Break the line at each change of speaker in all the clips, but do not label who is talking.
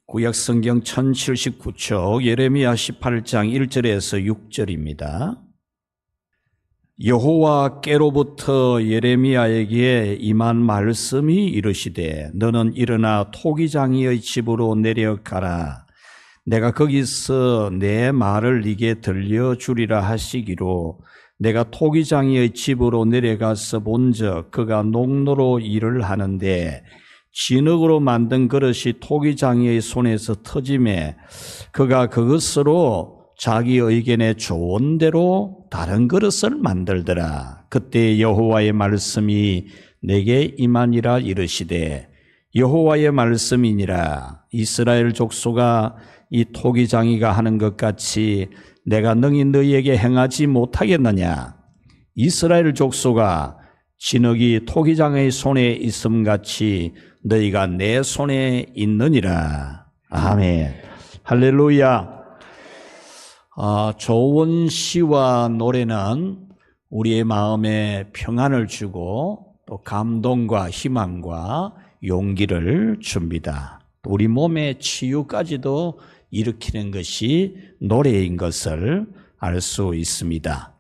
구약성경 1079쪽 예레미야 18장 1절에서 6절입니다. 여호와께로부터 예레미야에게 임한 말씀이 이르시되 너는 일어나 토기장이의 집으로 내려가라. 내가 거기서 내 말을 네게 들려주리라 하시기로 내가 토기장이의 집으로 내려가서 본즉 그가 농로로 일을 하는데 진흙으로 만든 그릇이 토기장이의 손에서 터지매 그가 그것으로 자기 의견에 좋은 대로 다른 그릇을 만들더라. 그때 여호와의 말씀이 내게 임하니라 이르시되 여호와의 말씀이니라. 이스라엘 족속아 이 토기장이가 하는 것 같이 내가 능히 너희에게 행하지 못하겠느냐. 이스라엘 족속아 진흙이 토기장의 손에 있음같이 너희가 내 손에 있느니라. 아멘. 할렐루야. 좋은 시와 노래는 우리의 마음에 평안을 주고 또 감동과 희망과 용기를 줍니다. 우리 몸의 치유까지도 일으키는 것이 노래인 것을 알 수 있습니다.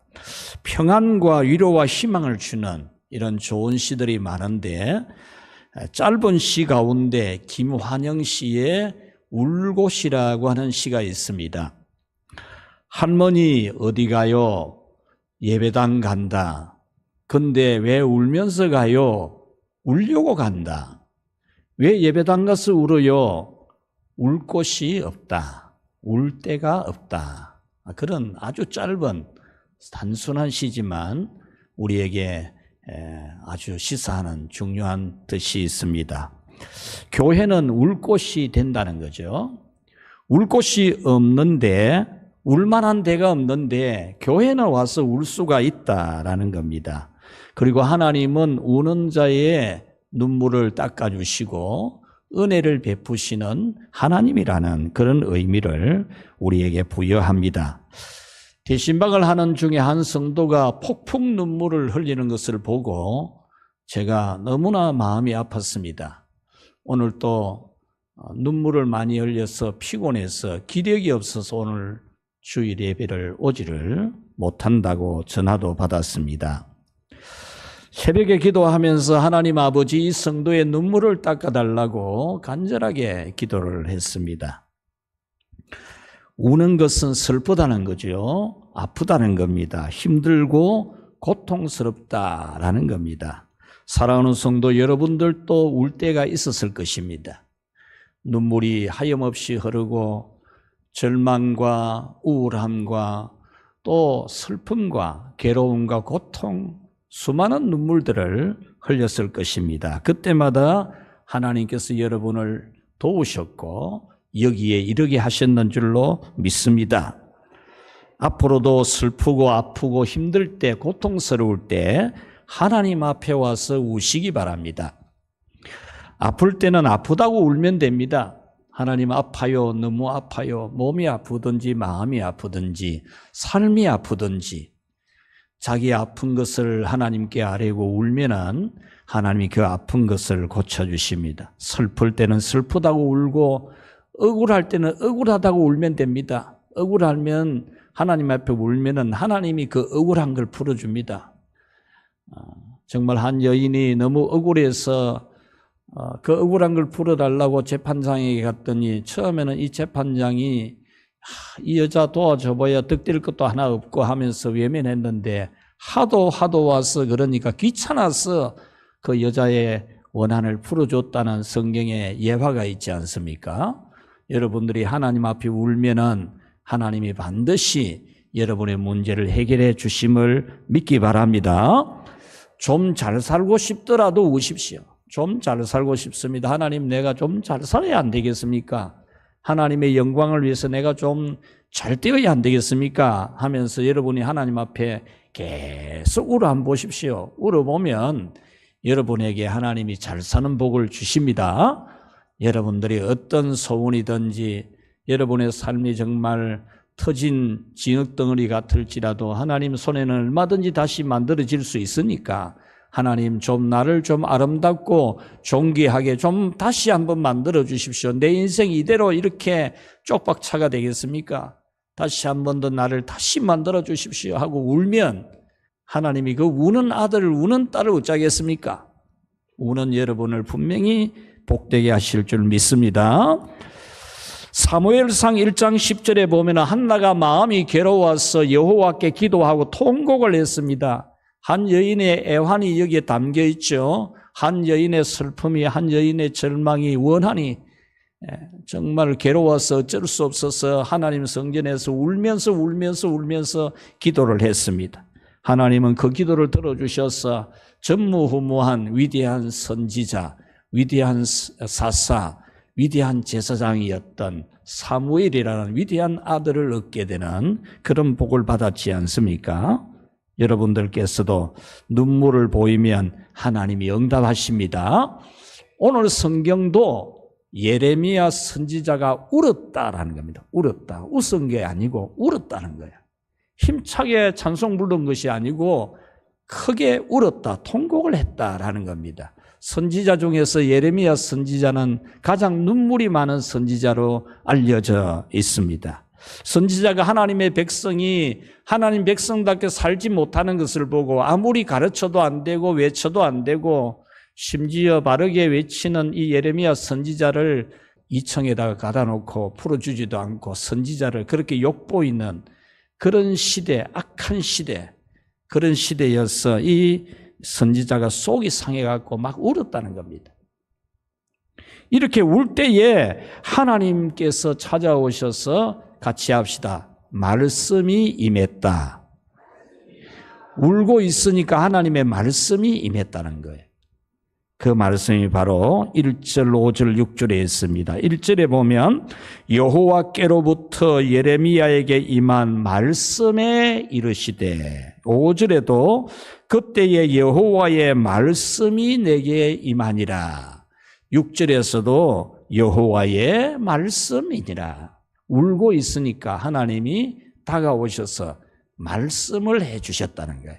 평안과 위로와 희망을 주는 이런 좋은 시들이 많은데 짧은 시 가운데 김환영 씨의 울곳이라고 하는 시가 있습니다. 할머니 어디 가요? 예배당 간다. 근데 왜 울면서 가요? 울려고 간다. 왜 예배당 가서 울어요? 울 곳이 없다. 울 데가 없다. 그런 아주 짧은 단순한 시지만 우리에게 아주 시사하는 중요한 뜻이 있습니다. 교회는 울 곳이 된다는 거죠. 울 곳이 없는데 울만한 데가 없는데 교회는 와서 울 수가 있다라는 겁니다. 그리고 하나님은 우는 자의 눈물을 닦아주시고 은혜를 베푸시는 하나님이라는 그런 의미를 우리에게 부여합니다. 대신박을 하는 중에 한 성도가 폭풍 눈물을 흘리는 것을 보고 제가 너무나 마음이 아팠습니다. 오늘 또 눈물을 많이 흘려서 피곤해서 기력이 없어서 오늘 주일 예배를 오지를 못한다고 전화도 받았습니다. 새벽에 기도하면서 하나님 아버지 이 성도의 눈물을 닦아달라고 간절하게 기도를 했습니다. 우는 것은 슬프다는 거죠. 아프다는 겁니다. 힘들고 고통스럽다라는 겁니다. 사랑하는 성도 여러분들도 울 때가 있었을 것입니다. 눈물이 하염없이 흐르고 절망과 우울함과 또 슬픔과 괴로움과 고통, 수많은 눈물들을 흘렸을 것입니다. 그때마다 하나님께서 여러분을 도우셨고 여기에 이르게 하셨는 줄로 믿습니다. 앞으로도 슬프고 아프고 힘들 때, 고통스러울 때 하나님 앞에 와서 우시기 바랍니다. 아플 때는 아프다고 울면 됩니다. 하나님 아파요, 너무 아파요. 몸이 아프든지 마음이 아프든지 삶이 아프든지 자기 아픈 것을 하나님께 아뢰고 울면은 하나님이 그 아픈 것을 고쳐주십니다. 슬플 때는 슬프다고 울고 억울할 때는 억울하다고 울면 됩니다. 억울하면 하나님 앞에 울면은 하나님이 그 억울한 걸 풀어줍니다. 정말 한 여인이 너무 억울해서 그 억울한 걸 풀어달라고 재판장에게 갔더니 처음에는 이 재판장이 이 여자 도와줘봐야 득될 것도 하나 없고 하면서 외면했는데 하도 와서 그러니까 귀찮아서 그 여자의 원한을 풀어줬다는 성경에 예화가 있지 않습니까? 여러분들이 하나님 앞에 울면은 하나님이 반드시 여러분의 문제를 해결해 주심을 믿기 바랍니다. 좀 잘 살고 싶더라도 우십시오. 좀 잘 살고 싶습니다. 하나님 내가 좀 잘 살아야 안 되겠습니까? 하나님의 영광을 위해서 내가 좀 잘 되어야 안 되겠습니까? 하면서 여러분이 하나님 앞에 계속 울어 한번 보십시오. 울어보면 여러분에게 하나님이 잘 사는 복을 주십니다. 여러분들이 어떤 소원이든지 여러분의 삶이 정말 터진 진흙덩어리 같을지라도 하나님 손에는 얼마든지 다시 만들어질 수 있으니까 하나님 좀 나를 좀 아름답고 존귀하게 좀 다시 한번 만들어 주십시오. 내 인생 이대로 이렇게 쪽박차가 되겠습니까? 다시 한 번 더 나를 다시 만들어 주십시오 하고 울면 하나님이 그 우는 아들을 우는 딸을 어쩌겠습니까? 우는 여러분을 분명히 복되게 하실 줄 믿습니다. 사무엘상 1장 10절에 보면 한나가 마음이 괴로워서 여호와께 기도하고 통곡을 했습니다. 한 여인의 애환이 여기에 담겨 있죠. 한 여인의 슬픔이, 한 여인의 절망이, 원한이 정말 괴로워서 어쩔 수 없어서 하나님 성전에서 울면서 기도를 했습니다. 하나님은 그 기도를 들어주셔서 전무후무한 위대한 선지자, 위대한 사사, 위대한 제사장이었던 사무엘이라는 위대한 아들을 얻게 되는 그런 복을 받았지 않습니까? 여러분들께서도 눈물을 보이면 하나님이 응답하십니다. 오늘 성경도 예레미야 선지자가 울었다라는 겁니다. 울었다. 웃은 게 아니고 울었다는 거예요. 힘차게 찬송 부른 것이 아니고 크게 울었다, 통곡을 했다라는 겁니다. 선지자 중에서 예레미야 선지자는 가장 눈물이 많은 선지자로 알려져 있습니다. 선지자가 하나님의 백성이 하나님 백성답게 살지 못하는 것을 보고 아무리 가르쳐도 안 되고 외쳐도 안 되고 심지어 바르게 외치는 이 예레미야 선지자를 2층에다가 가다 놓고 풀어주지도 않고 선지자를 그렇게 욕보이는 그런 시대, 악한 시대, 그런 시대여서 이 선지자가 속이 상해갖고 막 울었다는 겁니다. 이렇게 울 때에 하나님께서 찾아오셔서 같이 합시다. 말씀이 임했다. 울고 있으니까 하나님의 말씀이 임했다는 거예요. 그 말씀이 바로 1절, 5절, 6절에 있습니다. 1절에 보면 여호와께로부터 예레미야에게 임한 말씀에 이르시되 5절에도 그때에 여호와의 말씀이 내게 임하니라. 6절에서도 여호와의 말씀이니라. 울고 있으니까 하나님이 다가오셔서 말씀을 해 주셨다는 거예요.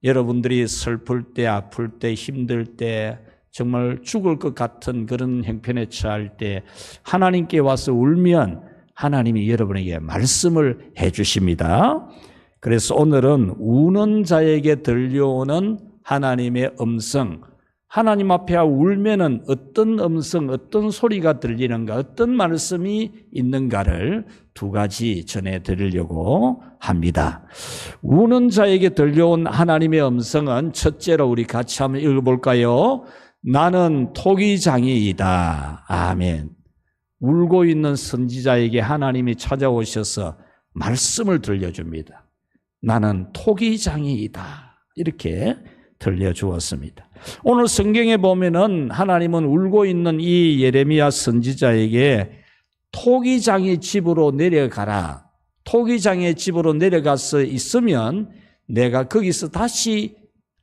여러분들이 슬플 때, 아플 때, 힘들 때, 정말 죽을 것 같은 그런 형편에 처할 때 하나님께 와서 울면 하나님이 여러분에게 말씀을 해 주십니다. 그래서 오늘은 우는 자에게 들려오는 하나님의 음성, 하나님 앞에 울면은 어떤 음성, 어떤 소리가 들리는가, 어떤 말씀이 있는가를 두 가지 전해드리려고 합니다. 우는 자에게 들려온 하나님의 음성은 첫째로 우리 같이 한번 읽어볼까요? 나는 토기장이이다. 아멘. 울고 있는 선지자에게 하나님이 찾아오셔서 말씀을 들려줍니다. 나는 토기장이이다. 이렇게 들려주었습니다. 오늘 성경에 보면은 하나님은 울고 있는 이 예레미야 선지자에게 토기장의 집으로 내려가라. 토기장의 집으로 내려가서 있으면 내가 거기서 다시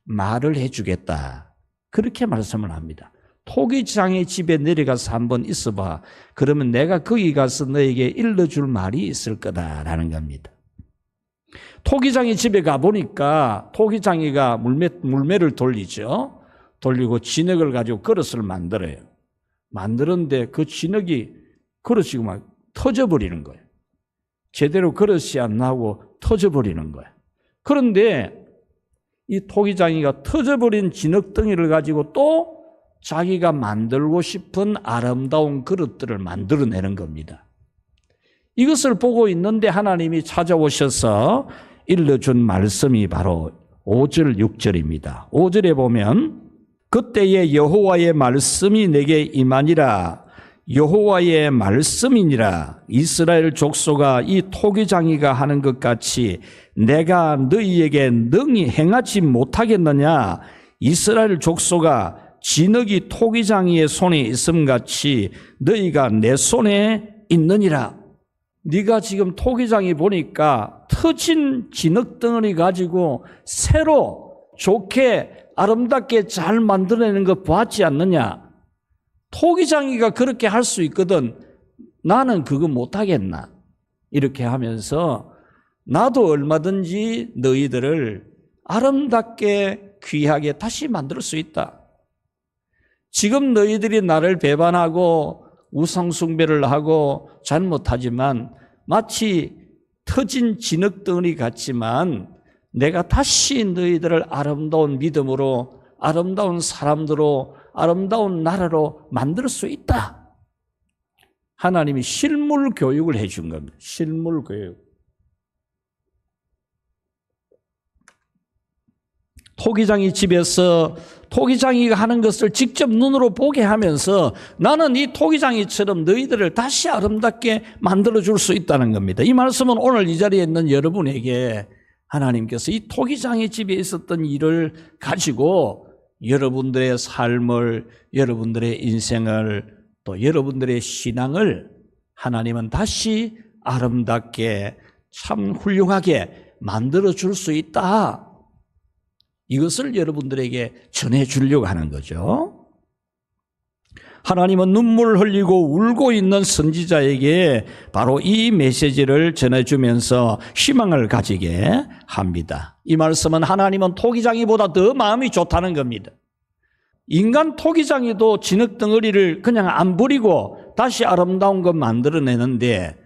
말을 해주겠다. 그렇게 말씀을 합니다. 토기장의 집에 내려가서 한번 있어봐. 그러면 내가 거기 가서 너에게 일러줄 말이 있을 거다라는 겁니다. 토기장의 집에 가보니까 토기장이가 물매를 돌리죠. 돌리고 진흙을 가지고 그릇을 만들어요. 만드는데 그 진흙이 그릇이 막 터져버리는 거예요. 제대로 그릇이 안 나오고 터져버리는 거예요. 그런데 이 토기장이가 터져버린 진흙덩이를 가지고 또 자기가 만들고 싶은 아름다운 그릇들을 만들어내는 겁니다. 이것을 보고 있는데 하나님이 찾아오셔서 일러준 말씀이 바로 5절, 6절입니다. 5절에 보면 그때에 여호와의 말씀이 내게 임하니라. 여호와의 말씀이니라. 이스라엘 족속아 이 토기장이가 하는 것 같이 내가 너희에게 능히 행하지 못하겠느냐. 이스라엘 족속아 진흙이 토기장이의 손에 있음같이 너희가 내 손에 있느니라. 네가 지금 토기장이 보니까 터진 진흙덩어리 가지고 새로 좋게 아름답게 잘 만들어내는 거 보았지 않느냐. 토기장이가 그렇게 할 수 있거든. 나는 그거 못하겠나. 이렇게 하면서 나도 얼마든지 너희들을 아름답게 귀하게 다시 만들 수 있다. 지금 너희들이 나를 배반하고 우상숭배를 하고 잘못하지만 마치 터진 진흙덩어리 같지만 내가 다시 너희들을 아름다운 믿음으로, 아름다운 사람들로, 아름다운 나라로 만들 수 있다. 하나님이 실물 교육을 해준 겁니다. 실물 교육. 토기장이 집에서 토기장이가 하는 것을 직접 눈으로 보게 하면서 나는 이 토기장이처럼 너희들을 다시 아름답게 만들어줄 수 있다는 겁니다. 이 말씀은 오늘 이 자리에 있는 여러분에게 하나님께서 이 토기장이 집에 있었던 일을 가지고 여러분들의 삶을, 여러분들의 인생을, 또 여러분들의 신앙을 하나님은 다시 아름답게 참 훌륭하게 만들어줄 수 있다. 이것을 여러분들에게 전해주려고 하는 거죠. 하나님은 눈물 흘리고 울고 있는 선지자에게 바로 이 메시지를 전해주면서 희망을 가지게 합니다. 이 말씀은 하나님은 토기장이보다 더 마음이 좋다는 겁니다. 인간 토기장이도 진흙덩어리를 그냥 안 버리고 다시 아름다운 것 만들어내는데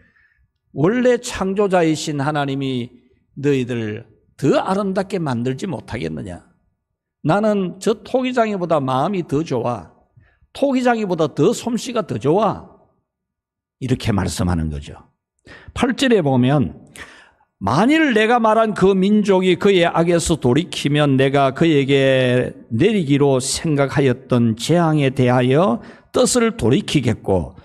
원래 창조자이신 하나님이 너희들 더 아름답게 만들지 못하겠느냐? 나는 저 토기장이보다 마음이 더 좋아. 토기장이보다 더 솜씨가 더 좋아. 이렇게 말씀하는 거죠. 8절에 보면 만일 내가 말한 그 민족이 그의 악에서 돌이키면 내가 그에게 내리기로 생각하였던 재앙에 대하여 뜻을 돌이키겠고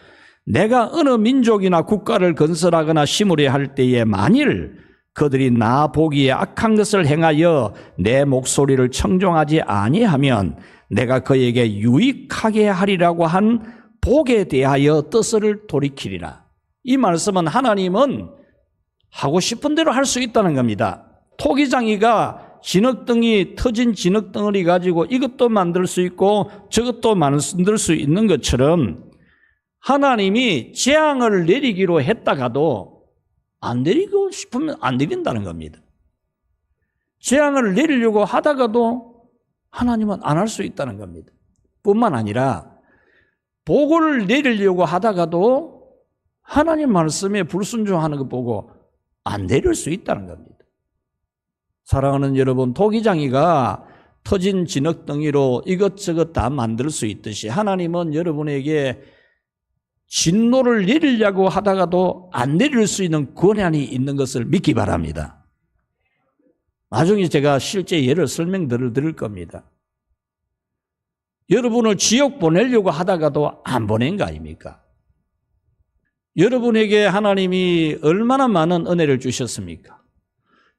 내가 어느 민족이나 국가를 건설하거나 심으려 할 때에 만일 그들이 나 보기에 악한 것을 행하여 내 목소리를 청종하지 아니하면 내가 그에게 유익하게 하리라고 한 복에 대하여 뜻을 돌이키리라. 이 말씀은 하나님은 하고 싶은 대로 할 수 있다는 겁니다. 토기장이가 진흙덩이, 터진 진흙덩어리 가지고 이것도 만들 수 있고 저것도 만들 수 있는 것처럼 하나님이 재앙을 내리기로 했다가도 안 내리고 싶으면 안 내린다는 겁니다. 재앙을 내리려고 하다가도 하나님은 안 할 수 있다는 겁니다. 뿐만 아니라 복을 내리려고 하다가도 하나님 말씀에 불순종하는 것 보고 안 내릴 수 있다는 겁니다. 사랑하는 여러분, 토기장이가 터진 진흙덩이로 이것저것 다 만들 수 있듯이 하나님은 여러분에게 진노를 내리려고 하다가도 안 내릴 수 있는 권한이 있는 것을 믿기 바랍니다. 나중에 제가 실제 예를 설명드릴 겁니다. 여러분을 지옥 보내려고 하다가도 안 보낸 거 아닙니까? 여러분에게 하나님이 얼마나 많은 은혜를 주셨습니까?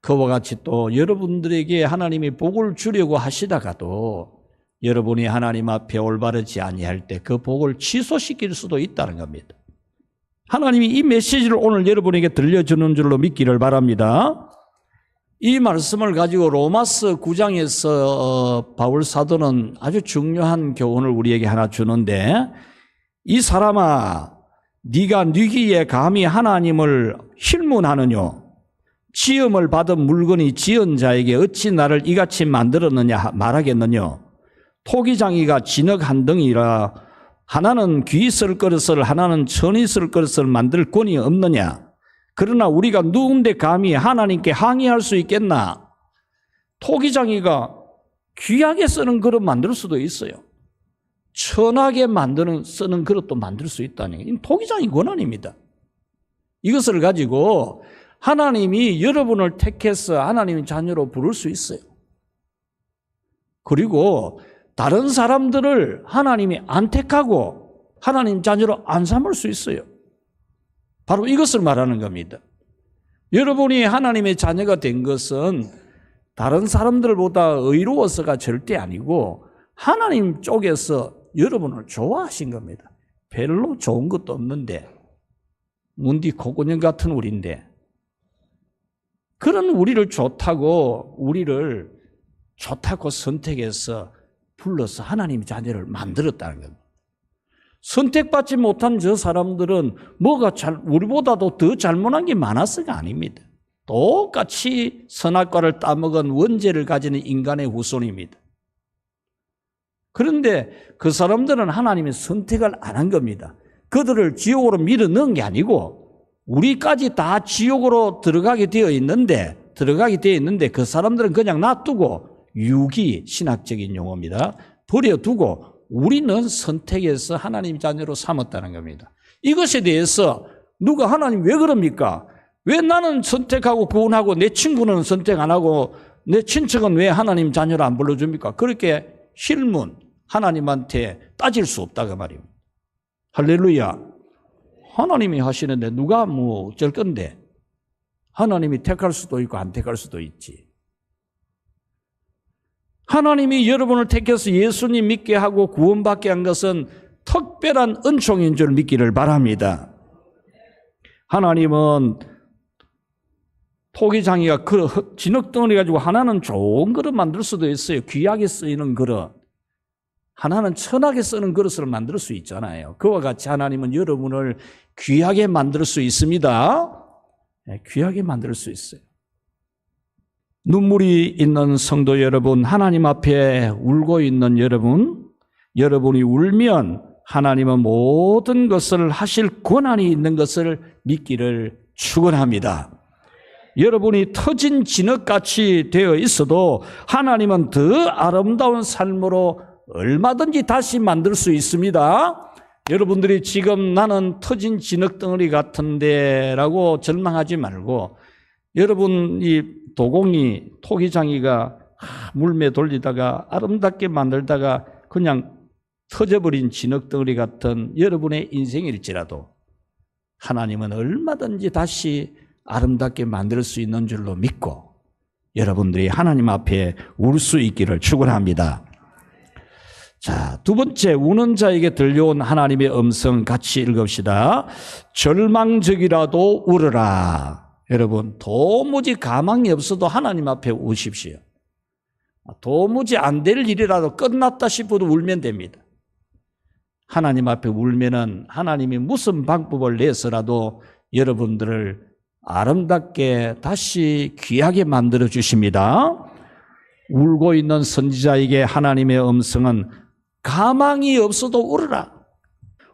그와 같이 또 여러분들에게 하나님이 복을 주려고 하시다가도 여러분이 하나님 앞에 올바르지 아니할 때 그 복을 취소시킬 수도 있다는 겁니다. 하나님이 이 메시지를 오늘 여러분에게 들려주는 줄로 믿기를 바랍니다. 이 말씀을 가지고 로마서 9장에서 바울 사도는 아주 중요한 교훈을 우리에게 하나 주는데 이 사람아 네가 뉘기에 감히 하나님을 힐문하느뇨 지음을 받은 물건이 지은 자에게 어찌 나를 이같이 만들었느냐 말하겠느뇨 토기장이가 진흙 한 덩이라 하나는 귀 쓸 그릇을 하나는 천이 쓸 그릇을 만들 권이 없느냐 그러나 우리가 누군데 감히 하나님께 항의할 수 있겠나? 토기장이가 귀하게 쓰는 그릇 만들 수도 있어요. 천하게 쓰는 그릇도 만들 수 있다니. 이 토기장이 권한입니다. 이것을 가지고 하나님이 여러분을 택해서 하나님의 자녀로 부를 수 있어요. 그리고 다른 사람들을 하나님이 안 택하고 하나님 자녀로 안 삼을 수 있어요. 바로 이것을 말하는 겁니다. 여러분이 하나님의 자녀가 된 것은 다른 사람들보다 의로워서가 절대 아니고 하나님 쪽에서 여러분을 좋아하신 겁니다. 별로 좋은 것도 없는데 문디 코고년 같은 우리인데 그런 우리를 좋다고 선택해서 불러서 하나님의 자녀를 만들었다는 겁니다. 선택받지 못한 저 사람들은 우리보다도 더 잘못한 게 많았어가 아닙니다. 똑같이 선악과를 따먹은 원죄를 가지는 인간의 후손입니다. 그런데 그 사람들은 하나님의 선택을 안 한 겁니다. 그들을 지옥으로 밀어넣은 게 아니고 우리까지 다 지옥으로 들어가게 되어 있는데 그 사람들은 그냥 놔두고 유기, 신학적인 용어입니다. 버려두고 우리는 선택해서 하나님 자녀로 삼았다는 겁니다. 이것에 대해서 누가 하나님 왜 그럽니까? 왜 나는 선택하고 구원하고 내 친구는 선택 안 하고 내 친척은 왜 하나님 자녀로 안 불러줍니까? 그렇게 실문 하나님한테 따질 수 없다 그 말입니다. 할렐루야. 하나님이 하시는데 누가 뭐 어쩔 건데. 하나님이 택할 수도 있고 안 택할 수도 있지. 하나님이 여러분을 택해서 예수님 믿게 하고 구원받게 한 것은 특별한 은총인 줄 믿기를 바랍니다. 하나님은 토기장이가 진흙덩어리 가지고 하나는 좋은 그릇 만들 수도 있어요. 귀하게 쓰이는 그릇. 하나는 천하게 쓰는 그릇을 만들 수 있잖아요. 그와 같이 하나님은 여러분을 귀하게 만들 수 있습니다. 귀하게 만들 수 있어요. 눈물이 있는 성도 여러분, 하나님 앞에 울고 있는 여러분이 울면 하나님은 모든 것을 하실 권한이 있는 것을 믿기를 축원합니다. 여러분이 터진 진흙같이 되어 있어도 하나님은 더 아름다운 삶으로 얼마든지 다시 만들 수 있습니다. 여러분들이 지금 나는 터진 진흙덩어리 같은데 라고 절망하지 말고 여러분 이 토기장이가 물매 돌리다가 아름답게 만들다가 그냥 터져버린 진흙덩어리 같은 여러분의 인생일지라도 하나님은 얼마든지 다시 아름답게 만들 수 있는 줄로 믿고 여러분들이 하나님 앞에 울 수 있기를 축원합니다. 자, 두 번째, 우는 자에게 들려온 하나님의 음성 같이 읽읍시다. 절망적이라도 울어라. 여러분, 도무지 가망이 없어도 하나님 앞에 우십시오. 도무지 안 될 일이라도 끝났다 싶어도 울면 됩니다. 하나님 앞에 울면은 하나님이 무슨 방법을 내서라도 여러분들을 아름답게 다시 귀하게 만들어 주십니다. 울고 있는 선지자에게 하나님의 음성은 가망이 없어도 울어라.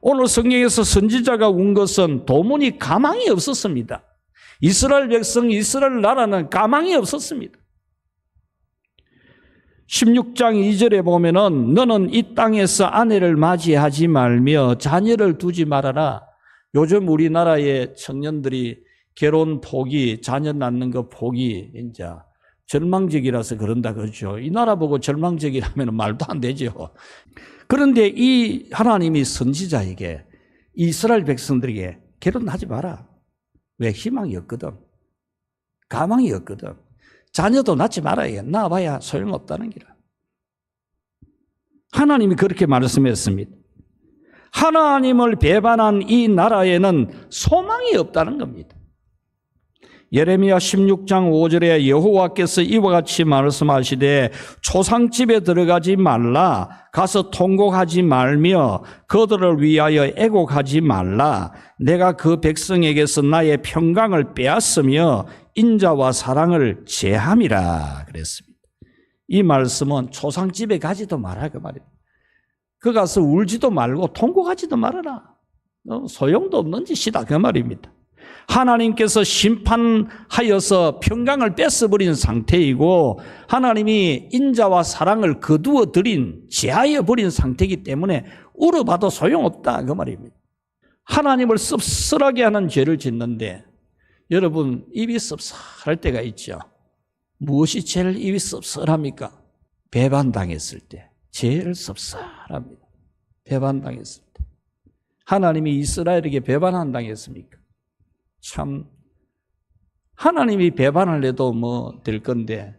오늘 성경에서 선지자가 운 것은 도무지 가망이 없었습니다. 이스라엘 백성, 이스라엘 나라는 가망이 없었습니다. 16장 2절에 보면은 너는 이 땅에서 아내를 맞이하지 말며 자녀를 두지 말아라. 요즘 우리나라의 청년들이 결혼 포기, 자녀 낳는 거 포기, 이제 절망적이라서 그런다 그러죠. 이 나라 보고 절망적이라면 말도 안 되죠. 그런데 이 하나님이 선지자에게 이스라엘 백성들에게 결혼하지 마라. 왜? 희망이 없거든. 가망이 없거든. 자녀도 낳지 말아야 낳아봐야 소용없다는 기라. 하나님이 그렇게 말씀했습니다. 하나님을 배반한 이 나라에는 소망이 없다는 겁니다. 예레미야 16장 5절에 여호와께서 이와 같이 말씀하시되 초상집에 들어가지 말라. 가서 통곡하지 말며 그들을 위하여 애곡하지 말라. 내가 그 백성에게서 나의 평강을 빼앗으며 인자와 사랑을 제함이라 그랬습니다. 이 말씀은 초상집에 가지도 마라 그 말이에요. 그 가서 울지도 말고 통곡하지도 말아라. 소용도 없는 짓이다 그 말입니다. 하나님께서 심판하여서 평강을 뺏어버린 상태이고 하나님이 인자와 사랑을 거두어 들인 제하여 버린 상태이기 때문에 울어봐도 소용없다 그 말입니다. 하나님을 씁쓸하게 하는 죄를 짓는데 여러분 입이 씁쓸할 때가 있죠. 무엇이 제일 입이 씁쓸합니까? 배반당했을 때 제일 씁쓸합니다. 배반당했을 때. 하나님이 이스라엘에게 배반 안 당했습니까? 참 하나님이 배반을 해도 뭐 될 건데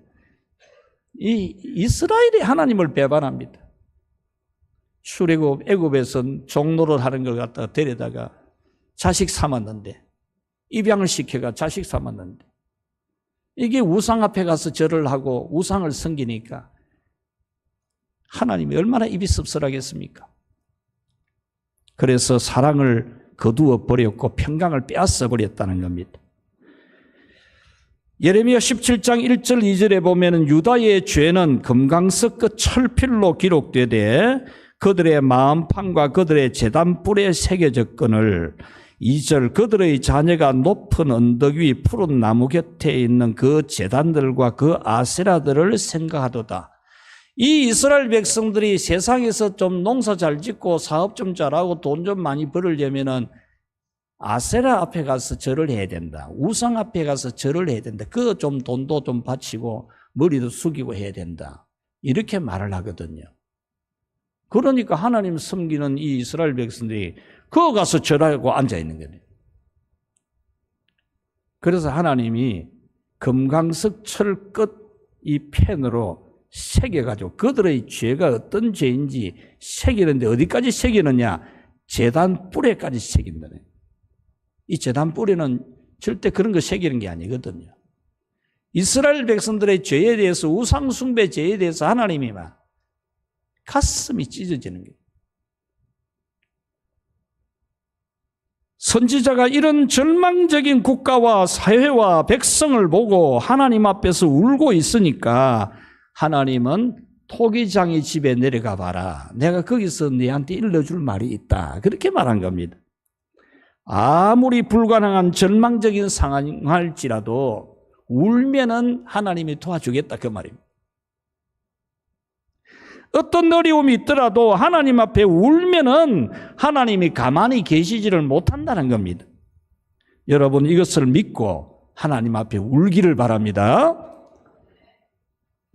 이 이스라엘이 하나님을 배반합니다. 출애굽 애굽에서 종노릇 하는 걸 갖다가 데려다가 자식 삼았는데 입양을 시켜가 자식 삼았는데 이게 우상 앞에 가서 절을 하고 우상을 섬기니까 하나님이 얼마나 입이 씁쓸하겠습니까? 그래서 사랑을 거두어 버렸고 평강을 빼앗아 버렸다는 겁니다. 예레미야 17장 1절 2절에 보면은 유다의 죄는 금강석 그 철필로 기록되되 그들의 마음판과 그들의 제단뿔에 새겨졌거늘 2절 그들의 자녀가 높은 언덕 위 푸른 나무 곁에 있는 그 제단들과 그 아세라들을 생각하도다. 이 이스라엘 백성들이 세상에서 좀 농사 잘 짓고 사업 좀 잘하고 돈 좀 많이 벌으려면은 아세라 앞에 가서 절을 해야 된다. 우상 앞에 가서 절을 해야 된다. 그 좀 돈도 좀 바치고 머리도 숙이고 해야 된다. 이렇게 말을 하거든요. 그러니까 하나님 섬기는 이 이스라엘 백성들이 그거 가서 절하고 앉아 있는 거예요. 그래서 하나님이 금강석 철끝 이 펜으로 새겨가지고 그들의 죄가 어떤 죄인지 새기는데 어디까지 새기느냐? 제단 뿔에까지 새긴다네. 이 제단 뿔에는 절대 그런 거 새기는 게 아니거든요. 이스라엘 백성들의 죄에 대해서 우상 숭배 죄에 대해서 하나님이 막 가슴이 찢어지는 거예요. 선지자가 이런 절망적인 국가와 사회와 백성을 보고 하나님 앞에서 울고 있으니까 하나님은 토기장의 집에 내려가 봐라. 내가 거기서 너한테 일러줄 말이 있다. 그렇게 말한 겁니다. 아무리 불가능한 절망적인 상황할지라도 울면은 하나님이 도와주겠다 그 말입니다. 어떤 어려움이 있더라도 하나님 앞에 울면은 하나님이 가만히 계시지를 못한다는 겁니다. 여러분 이것을 믿고 하나님 앞에 울기를 바랍니다.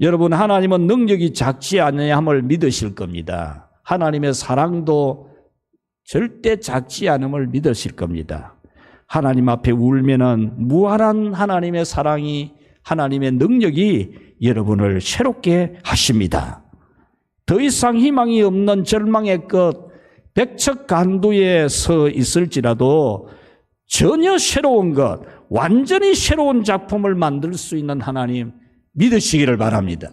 여러분 하나님은 능력이 작지 아니함을 믿으실 겁니다. 하나님의 사랑도 절대 작지 않음을 믿으실 겁니다. 하나님 앞에 울면은 무한한 하나님의 사랑이 하나님의 능력이 여러분을 새롭게 하십니다. 더 이상 희망이 없는 절망의 끝 백척간두에 서 있을지라도 전혀 새로운 것, 완전히 새로운 작품을 만들 수 있는 하나님 믿으시기를 바랍니다.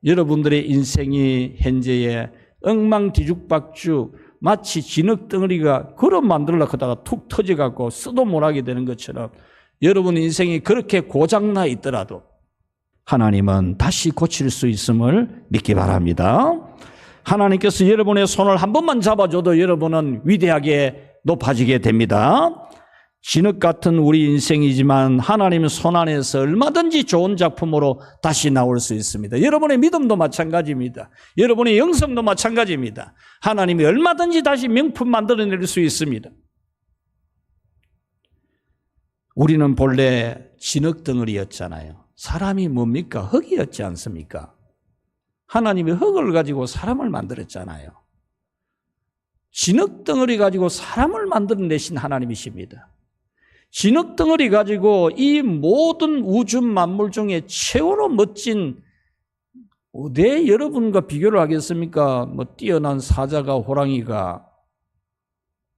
여러분들의 인생이 현재의 엉망뒤죽박죽 마치 진흙덩어리가 걸어 만들려고 하다가 툭 터져갖고 쓰도 못하게 되는 것처럼 여러분 인생이 그렇게 고장나 있더라도 하나님은 다시 고칠 수 있음을 믿기 바랍니다. 하나님께서 여러분의 손을 한 번만 잡아줘도 여러분은 위대하게 높아지게 됩니다. 진흙 같은 우리 인생이지만 하나님의 손 안에서 얼마든지 좋은 작품으로 다시 나올 수 있습니다. 여러분의 믿음도 마찬가지입니다. 여러분의 영성도 마찬가지입니다. 하나님이 얼마든지 다시 명품 만들어낼 수 있습니다. 우리는 본래 진흙덩어리였잖아요. 사람이 뭡니까? 흙이었지 않습니까? 하나님이 흙을 가지고 사람을 만들었잖아요. 진흙덩어리 가지고 사람을 만들어내신 하나님이십니다. 진흙덩어리 가지고 이 모든 우주 만물 중에 최고로 멋진 어디에 여러분과 비교를 하겠습니까? 뛰어난 사자가 호랑이가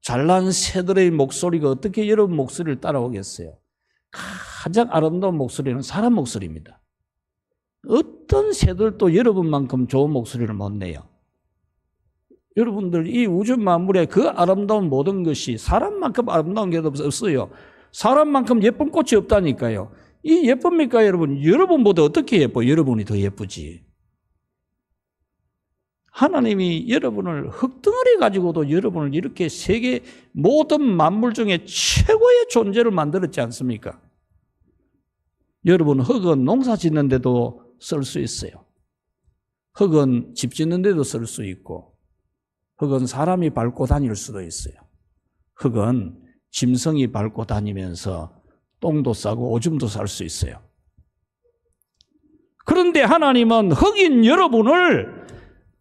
잘난 새들의 목소리가 어떻게 여러분 목소리를 따라오겠어요? 가장 아름다운 목소리는 사람 목소리입니다. 어떤 새들도 여러분만큼 좋은 목소리를 못 내요. 여러분들 이 우주 만물의 그 아름다운 모든 것이 사람만큼 아름다운 게 없어요. 사람만큼 예쁜 꽃이 없다니까요. 이 예쁩니까 여러분? 여러분보다 어떻게 예뻐? 여러분이 더 예쁘지. 하나님이 여러분을 흙덩어리 가지고도 여러분을 이렇게 세계 모든 만물 중에 최고의 존재를 만들었지 않습니까? 여러분 흙은 농사 짓는 데도 쓸 수 있어요. 흙은 집 짓는 데도 쓸 수 있고 흙은 사람이 밟고 다닐 수도 있어요. 흙은 짐승이 밟고 다니면서 똥도 싸고 오줌도 쌀 수 있어요. 그런데 하나님은 흙인 여러분을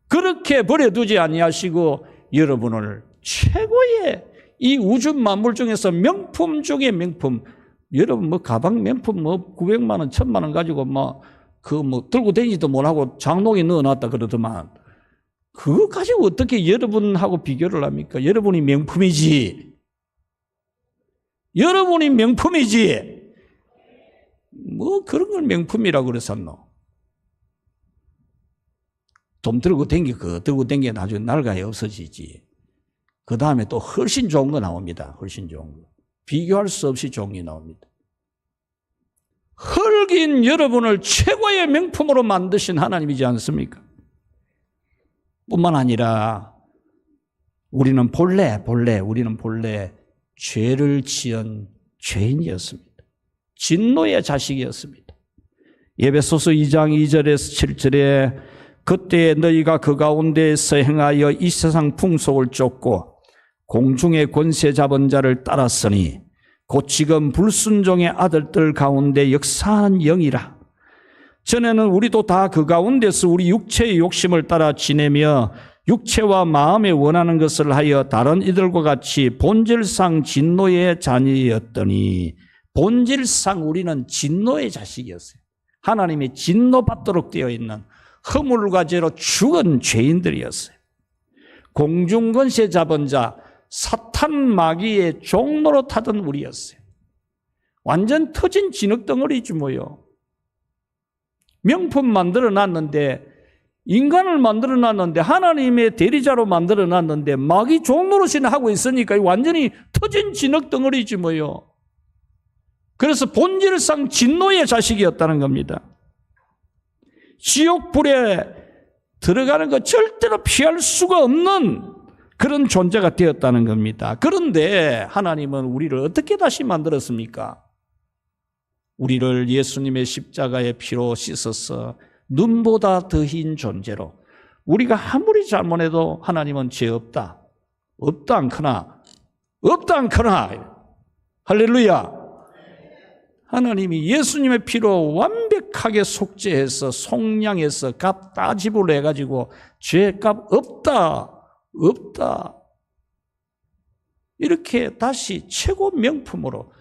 그렇게 버려두지 아니하시고 여러분을 최고의 이 우주 만물 중에서 명품 중에 명품, 여러분 가방 명품 900만 원, 1000만 원 가지고 들고 다니지도 못하고 장롱에 넣어놨다 그러더만 그거 가지고 어떻게 여러분하고 비교를 합니까? 여러분이 명품이지. 여러분이 명품이지. 그런 걸 명품이라고 그랬었노? 돈 들고 댕겨 나중에 낡아야 없어지지. 그 다음에 또 훨씬 좋은 거 나옵니다. 훨씬 좋은 거. 비교할 수 없이 좋은 게 나옵니다. 흙인 여러분을 최고의 명품으로 만드신 하나님이지 않습니까? 뿐만 아니라 우리는 본래 죄를 지은 죄인이었습니다. 진노의 자식이었습니다. 에베소서 2장 2절에서 7절에 그때 너희가 그 가운데에서 행하여 이 세상 풍속을 쫓고 공중의 권세 잡은 자를 따랐으니 곧 지금 불순종의 아들들 가운데 역사하는 영이라. 전에는 우리도 다 그 가운데서 우리 육체의 욕심을 따라 지내며 육체와 마음에 원하는 것을 하여 다른 이들과 같이 본질상 진노의 자녀였더니, 본질상 우리는 진노의 자식이었어요. 하나님이 진노받도록 되어 있는 허물과 죄로 죽은 죄인들이었어요. 공중권세 잡은 자, 사탄 마귀의 종로로 타던 우리였어요. 완전 터진 진흙덩어리지 뭐요. 명품 만들어놨는데, 인간을 만들어놨는데, 하나님의 대리자로 만들어놨는데 마귀 종노릇이나 하고 있으니까 완전히 터진 진흙덩어리지 뭐요. 그래서 본질상 진노의 자식이었다는 겁니다. 지옥불에 들어가는 거 절대로 피할 수가 없는 그런 존재가 되었다는 겁니다. 그런데 하나님은 우리를 어떻게 다시 만들었습니까? 우리를 예수님의 십자가의 피로 씻어서 눈보다 더 흰 존재로, 우리가 아무리 잘못해도 하나님은 죄 없다, 없다 않거나 할렐루야. 하나님이 예수님의 피로 완벽하게 속죄해서 속량해서 값 다 지불해가지고 죄값 없다 이렇게 다시 최고 명품으로,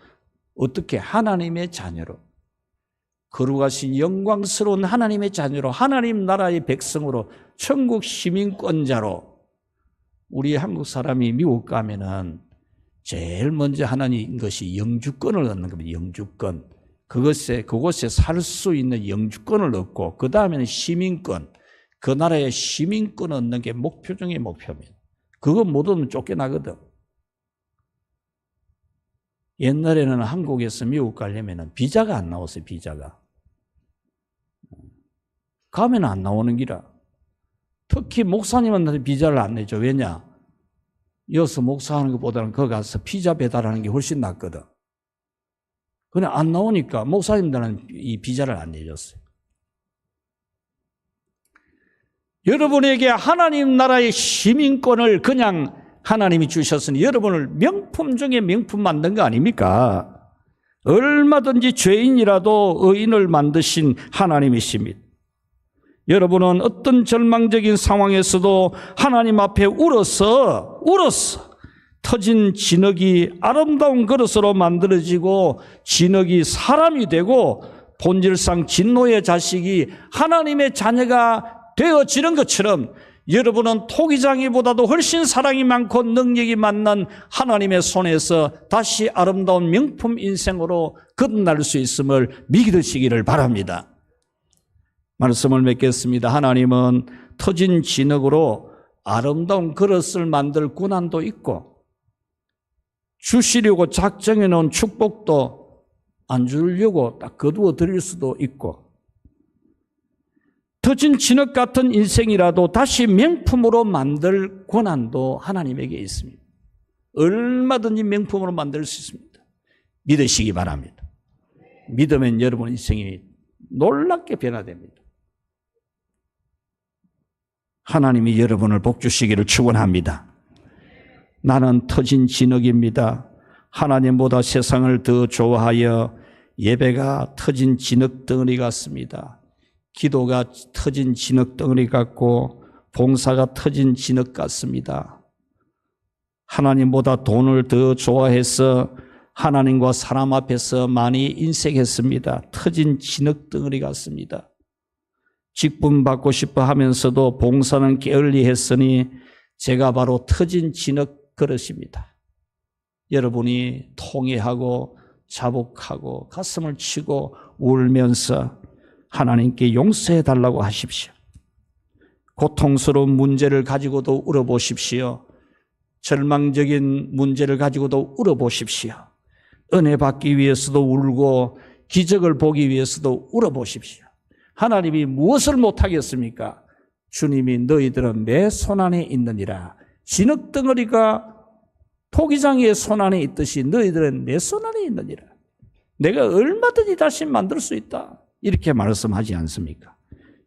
어떻게 하나님의 자녀로, 거룩하신 영광스러운 하나님의 자녀로, 하나님 나라의 백성으로, 천국 시민권자로. 우리 한국 사람이 미국 가면은 제일 먼저 하나님 것이 영주권을 얻는 겁니다. 영주권. 그곳에 살 수 있는 영주권을 얻고, 그 다음에는 시민권. 그 나라의 시민권 얻는 게 목표 중의 목표입니다. 그거 못 얻으면 쫓겨나거든. 옛날에는 한국에서 미국 가려면 비자가 안 나왔어요. 비자가. 가면 안 나오는 기라. 특히 목사님한테 비자를 안 내죠. 왜냐? 여기서 목사하는 것보다는 거기 가서 피자 배달하는 게 훨씬 낫거든. 그냥 안 나오니까 목사님들은 이 비자를 안 내줬어요. 여러분에게 하나님 나라의 시민권을 그냥 하나님이 주셨으니 여러분을 명품 중에 명품 만든 거 아닙니까? 얼마든지 죄인이라도 의인을 만드신 하나님이십니다. 여러분은 어떤 절망적인 상황에서도 하나님 앞에 울어서 터진 진흙이 아름다운 그릇으로 만들어지고, 진흙이 사람이 되고, 본질상 진노의 자식이 하나님의 자녀가 되어지는 것처럼, 여러분은 토기장이보다도 훨씬 사랑이 많고 능력이 많는 하나님의 손에서 다시 아름다운 명품 인생으로 거듭날 수 있음을 믿으시기를 바랍니다. 말씀을 맺겠습니다. 하나님은 터진 진흙으로 아름다운 그릇을 만들 고난도 있고, 주시려고 작정해 놓은 축복도 안 주려고 딱 거두어 드릴 수도 있고, 터진 진흙 같은 인생이라도 다시 명품으로 만들 권한도 하나님에게 있습니다. 얼마든지 명품으로 만들 수 있습니다. 믿으시기 바랍니다. 믿으면 여러분 인생이 놀랍게 변화됩니다. 하나님이 여러분을 복주시기를 축원합니다. 나는 터진 진흙입니다. 하나님보다 세상을 더 좋아하여 예배가 터진 진흙덩어리 같습니다. 기도가 터진 진흙덩어리 같고 봉사가 터진 진흙 같습니다. 하나님보다 돈을 더 좋아해서 하나님과 사람 앞에서 많이 인색했습니다. 터진 진흙덩어리 같습니다. 직분 받고 싶어 하면서도 봉사는 게을리 했으니 제가 바로 터진 진흙 그릇입니다. 여러분이 통회하고 자복하고 가슴을 치고 울면서 하나님께 용서해 달라고 하십시오. 고통스러운 문제를 가지고도 울어보십시오. 절망적인 문제를 가지고도 울어보십시오. 은혜 받기 위해서도 울고 기적을 보기 위해서도 울어보십시오. 하나님이 무엇을 못하겠습니까? 주님이 너희들은 내 손안에 있느니라. 진흙덩어리가 토기장의 손안에 있듯이 너희들은 내 손안에 있느니라. 내가 얼마든지 다시 만들 수 있다. 이렇게 말씀하지 않습니까?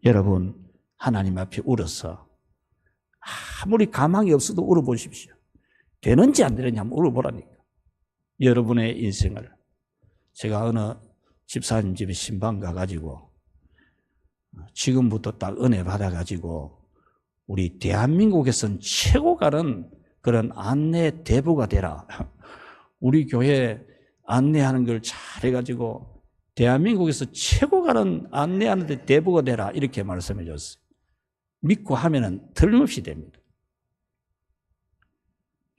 여러분, 하나님 앞에 울어서 아무리 가망이 없어도 울어보십시오. 되는지 안 되는지 한번 울어보라니까. 여러분의 인생을. 제가 어느 집사님 집에 신방 가가지고 지금부터 딱 은혜 받아가지고 우리 대한민국에선 최고 가는 그런 안내 대부가 되라. 우리 교회 안내하는 걸 잘해가지고 대한민국에서 최고 가는 안내하는 데 대부가 되라. 이렇게 말씀해 줬어요. 믿고 하면은 틀림없이 됩니다.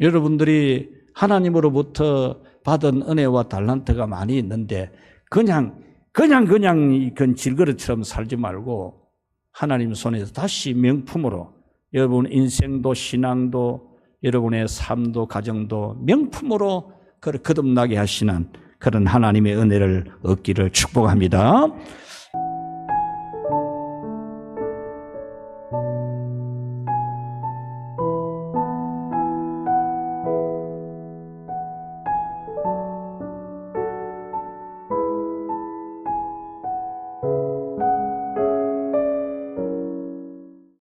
여러분들이 하나님으로부터 받은 은혜와 달란트가 많이 있는데 그냥 이건 질그릇처럼 살지 말고 하나님 손에서 다시 명품으로 여러분 인생도 신앙도 여러분의 삶도 가정도 명품으로 거듭나게 하시는 그런 하나님의 은혜를 얻기를 축복합니다.